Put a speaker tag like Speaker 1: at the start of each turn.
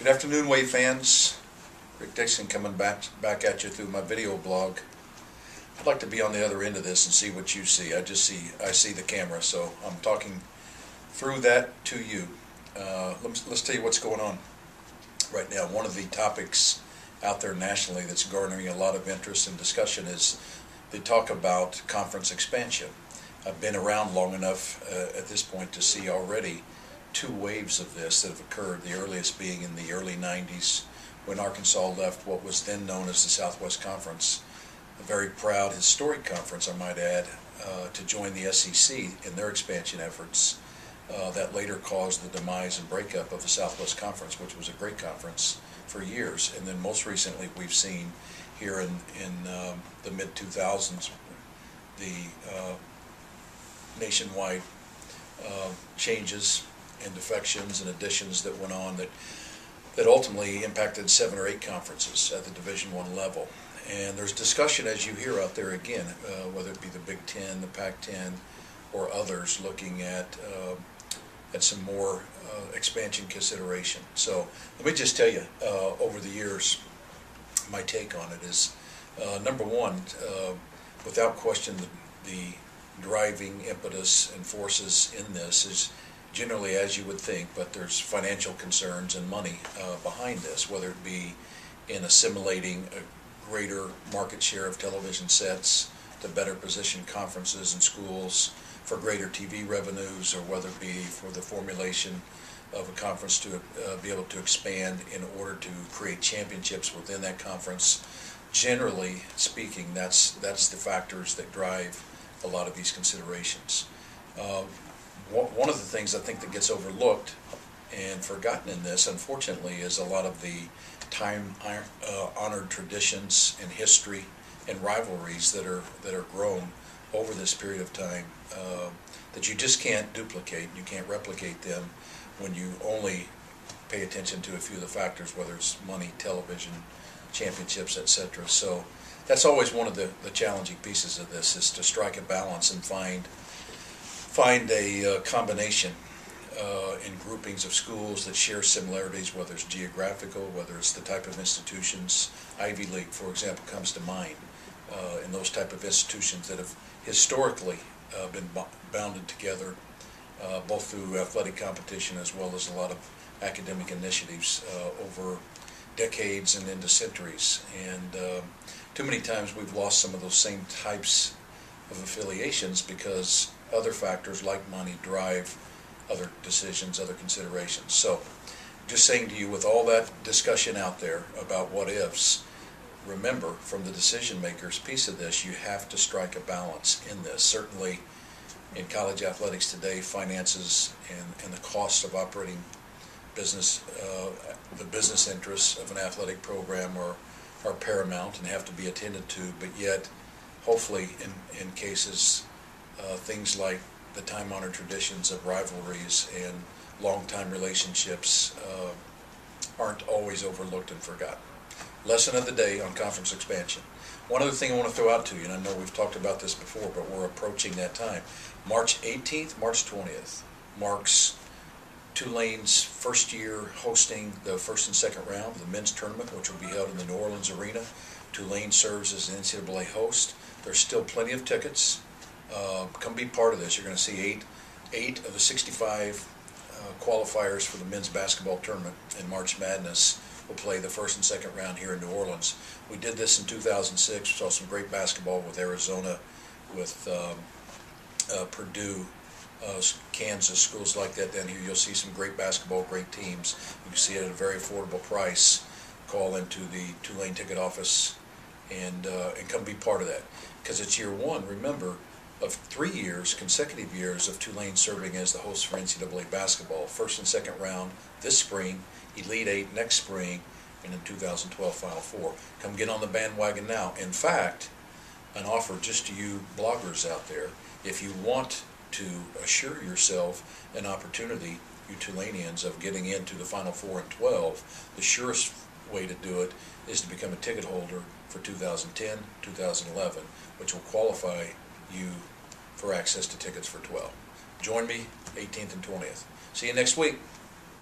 Speaker 1: Good afternoon, Wave fans. Rick Dickson coming back at you through my video blog. I'd like to be on the other end of this and see what you see. I see the camera, so I'm talking through that to you. Let's tell you what's going on right now. One of the topics out there nationally that's garnering a lot of interest and discussion is the talk about conference expansion. I've been around long enough at this point to see already two waves of this that have occurred, the earliest being in the early 90s when Arkansas left what was then known as the Southwest Conference, a very proud historic conference, I might add, to join the SEC in their expansion efforts. That later caused the demise and breakup of the Southwest Conference, which was a great conference for years. And then most recently we've seen here in the mid-2000s the nationwide changes and defections and additions that went on that ultimately impacted 7 or 8 conferences at the Division I level. And there's discussion, as you hear out there again, whether it be the Big Ten, the Pac-10, or others, looking at some more expansion consideration. So let me just tell you, over the years, my take on it is, number one, without question, the driving impetus and forces in this is generally as you would think, but there's financial concerns and money behind this, whether it be in assimilating a greater market share of television sets to better position conferences and schools for greater TV revenues, or whether it be for the formulation of a conference to be able to expand in order to create championships within that conference. Generally speaking, that's the factors that drive a lot of these considerations. One of the things I think that gets overlooked and forgotten in this, unfortunately, is a lot of the time-honored traditions and history and rivalries that are grown over this period of time that you just can't duplicate. You can't replicate them when you only pay attention to a few of the factors, whether it's money, television, championships, etc. So that's always one of the challenging pieces of this, is to strike a balance and find a combination in groupings of schools that share similarities, whether it's geographical, whether it's the type of institutions. Ivy League, for example, comes to mind, and those type of institutions that have historically been bounded together both through athletic competition as well as a lot of academic initiatives over decades and into centuries. And too many times we've lost some of those same types of affiliations because other factors like money drive other decisions, other considerations. So just saying to you, with all that discussion out there about what ifs, remember, from the decision makers piece of this, you have to strike a balance in this. Certainly in college athletics today, finances and the cost of operating business, the business interests of an athletic program are paramount and have to be attended to, but yet hopefully in cases things like the time-honored traditions of rivalries and long-time relationships aren't always overlooked and forgotten. Lesson of the day on conference expansion. One other thing I want to throw out to you, and I know we've talked about this before, but we're approaching that time. March 18th, March 20th marks Tulane's first year hosting the first and second round of the men's tournament, which will be held in the New Orleans Arena. Tulane serves as an NCAA host. There's still plenty of tickets. Come be part of this. You're going to see eight of the 65 qualifiers for the men's basketball tournament in March Madness will play the first and second round here in New Orleans. We did this in 2006. We saw some great basketball with Arizona, with Purdue, Kansas, schools like that down here. You'll see some great basketball, great teams. You can see it at a very affordable price. Call into the Tulane ticket office and come be part of that, because it's year one, remember, of 3 years, consecutive years of Tulane serving as the host for NCAA basketball. First and second round this spring, Elite Eight next spring, and in 2012 Final Four. Come get on the bandwagon now. In fact, an offer just to you bloggers out there, if you want to assure yourself an opportunity, you Tulaneans, of getting into the Final Four in 12, the surest way to do it is to become a ticket holder for 2010, 2011, which will qualify you for access to tickets for 12. Join me 18th and 20th. See you next week.